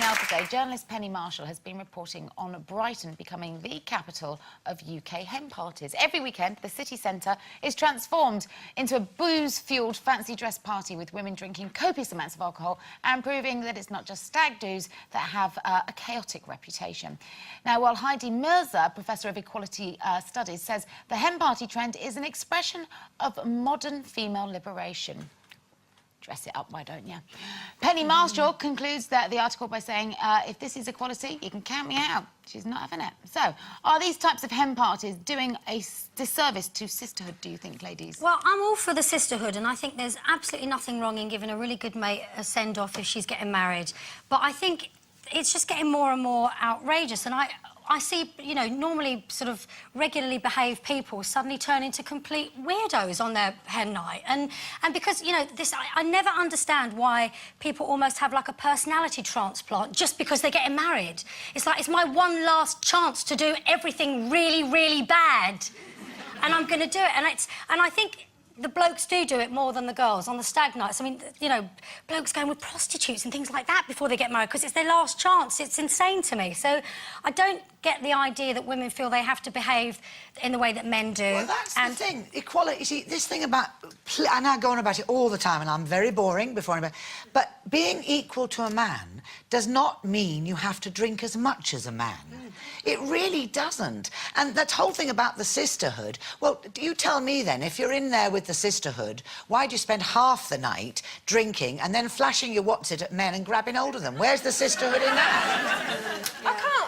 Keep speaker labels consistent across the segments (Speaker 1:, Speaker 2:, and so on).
Speaker 1: now today, journalist Penny Marshall has been reporting on Brighton becoming the capital of UK hen parties. Every weekend, the city centre is transformed into a booze-fuelled fancy dress party with women drinking copious amounts of alcohol and proving that it's not just stag do's that have a chaotic reputation. Now, while Heidi Mirza, Professor of Equality Studies, says the hen party trend is an expression of modern female liberation. Dress it up, why don't you? Penny Marshall concludes the article by saying, if this is equality, you can count me out. She's not having it. So, are these types of hen parties doing a disservice to sisterhood, do you think, ladies?
Speaker 2: Well, I'm all for the sisterhood, and I think there's absolutely nothing wrong in giving a really good mate a send-off if she's getting married. But I think it's just getting more and more outrageous, and I see, you know, normally sort of regularly behaved people suddenly turn into complete weirdos on their hen night. And because, you know, I never understand why people almost have, like, a personality transplant just because they're getting married. It's like, it's my one last chance to do everything really, really bad, and I'm going to do it. And I think the blokes do it more than the girls on the stag nights. I mean, you know, blokes going with prostitutes and things like that before they get married because it's their last chance. It's insane to me. So I don't get the idea that women feel they have to behave in the way that men do.
Speaker 3: Well, that's the thing. Equality. You see, this thing about... And I go on about it all the time, and I'm very boring before anybody... But being equal to a man does not mean you have to drink as much as a man. It really doesn't. And that whole thing about the sisterhood... Well, do you tell me, then, if you're in there with the sisterhood, why do you spend half the night drinking and then flashing your what's-it at men and grabbing hold of them? Where's the sisterhood in that?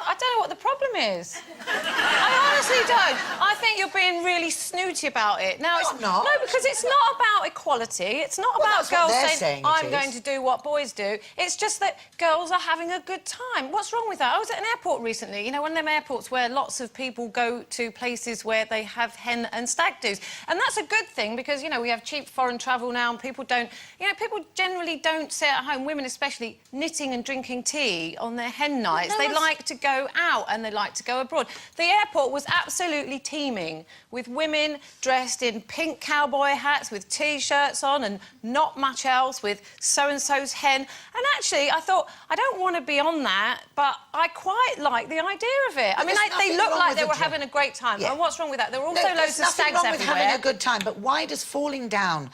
Speaker 4: I don't know what the problem is. I honestly don't. I think you're being really snooty about it. Now, it's
Speaker 3: not.
Speaker 4: No, because it's not about equality. It's not about girls saying I'm going to do what boys do. It's just that girls are having a good time. What's wrong with that? I was at an airport recently, you know, one of them airports where lots of people go to places where they have hen and stag do's. And that's a good thing because, you know, we have cheap foreign travel now and people don't... You know, people generally don't sit at home, women especially, knitting and drinking tea on their hen nights. They like to go out and they like to go abroad. The airport was absolutely teeming with women dressed in pink cowboy hats with T-shirts on and not much else, with so-and-so's hen. And actually, I thought, I don't want to be on that, but I quite like the idea of it. I mean, they looked like they were having a great time. Yeah. And what's wrong with that? There were also loads of stags everywhere.
Speaker 3: There's nothing wrong with having a good time, but why does falling down,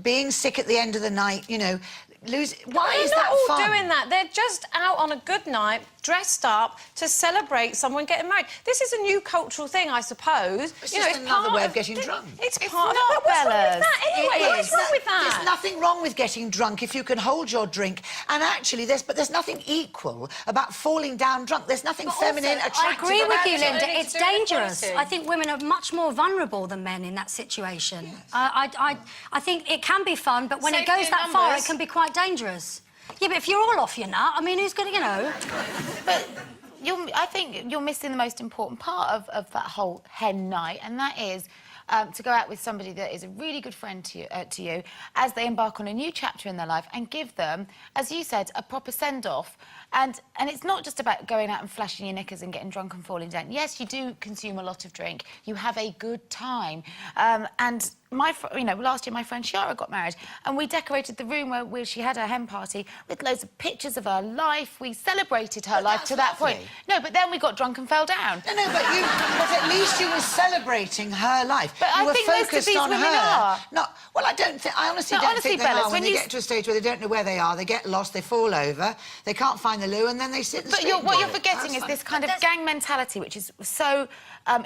Speaker 3: being sick at the end of the night, you know, why is that fun?
Speaker 4: They're not all doing that. They're just out on a good night, dressed up to celebrate someone getting married. This is a new cultural thing, I suppose.
Speaker 3: It's just another way of getting drunk.
Speaker 4: It's part of it. What's wrong with that? Anyway, what's wrong with that?
Speaker 3: There's nothing wrong with getting drunk if you can hold your drink. And actually, there's nothing equal about falling down drunk. There's nothing feminine, attractive.
Speaker 2: I agree with you, Linda. It's dangerous. I think women are much more vulnerable than men in that situation. Yes. I think it can be fun, but when it goes that far, it can be quite dangerous. Yeah, but if you're all off your nut, I mean, who's going to, you know...
Speaker 1: But I think you're missing the most important part of that whole hen night, and that is to go out with somebody that is a really good friend to you as they embark on a new chapter in their life and give them, as you said, a proper send-off. And it's not just about going out and flashing your knickers and getting drunk and falling down. Yes, you do consume a lot of drink. You have a good time. And you know, last year my friend Shiara got married and we decorated the room where she had her hen party with loads of pictures of her life. We celebrated her life to that point. No, but then we got drunk and fell down.
Speaker 3: No, but at least you were celebrating her life.
Speaker 1: But
Speaker 3: you
Speaker 1: I think most of these women are.
Speaker 3: Well, I honestly don't think they are. When they get to a stage where they don't know where they are, they get lost, they fall over, they can't find the loo, and then they sit and
Speaker 1: But what you're forgetting is this kind of gang mentality, which is so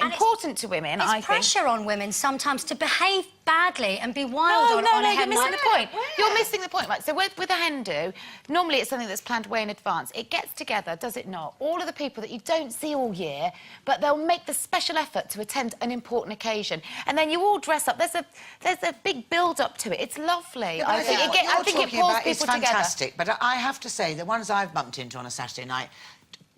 Speaker 1: important to women, I think.
Speaker 2: It's pressure on women sometimes to behave badly and be wild on a hen.
Speaker 1: You're missing the point. You're missing the point, right? So with a hen do, normally it's something that's planned way in advance. It gets together, does it not? All of the people that you don't see all year, but they'll make the special effort to attend an important occasion. And then you all dress up. There's a big build-up to it. It's lovely.
Speaker 3: Yeah,
Speaker 1: I think it pulls people together.
Speaker 3: Fantastic, but I have to say, the ones I've bumped into on a Saturday night,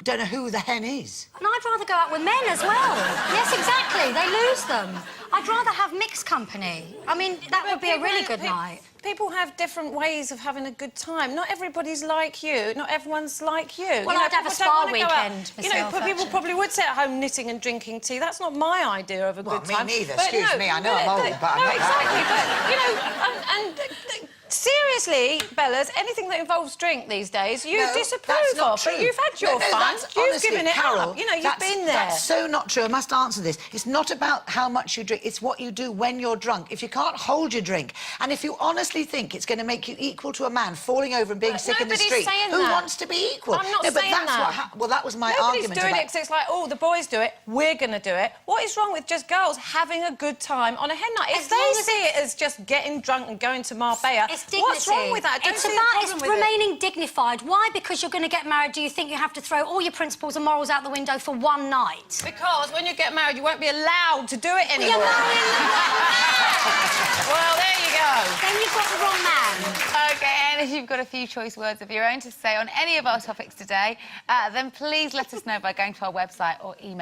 Speaker 3: don't know who the hen is.
Speaker 2: And I'd rather go out with men as well. Yes, exactly. They lose them. I'd rather have mixed company. I mean, that would be a really good night.
Speaker 4: People have different ways of having a good time. Not everybody's like you. Not everyone's like you.
Speaker 2: Well, I'd have a spa weekend myself,
Speaker 4: you know, but people probably would sit at home knitting and drinking tea. That's not my idea of a good time.
Speaker 3: Me neither. Excuse me, I know I'm old, but I'm not
Speaker 4: exactly. But, you know, Seriously, Bellas, anything that involves drink these days, you disapprove
Speaker 3: that's not
Speaker 4: of.
Speaker 3: true.
Speaker 4: But you've had your fun. You've
Speaker 3: Honestly,
Speaker 4: given it
Speaker 3: Carol,
Speaker 4: up. You know, you've been there.
Speaker 3: That's so not true. I must answer this. It's not about how much you drink. It's what you do when you're drunk. If you can't hold your drink, and if you honestly think it's going to make you equal to a man falling over and being sick in the street, who wants to be equal?
Speaker 4: I'm not
Speaker 3: saying
Speaker 4: that.
Speaker 3: Well, that was my
Speaker 4: Nobody's
Speaker 3: argument.
Speaker 4: doing it because it's like, oh, the boys do it, we're going to do it. What is wrong with just girls having a good time on a hen night? If they see it as just getting drunk and going to Marbella, what's wrong with that?
Speaker 2: It's remaining dignified. Why? Because you're going to get married, do you think you have to throw all your principles and morals out the window for one night?
Speaker 4: Because when you get married, you won't be allowed to do it anymore.
Speaker 2: You're marrying the wrong man.
Speaker 4: Well, there you go.
Speaker 2: Then you've got the wrong man.
Speaker 1: OK, and if you've got a few choice words of your own to say on any of our topics today, then please let us know by going to our website or email.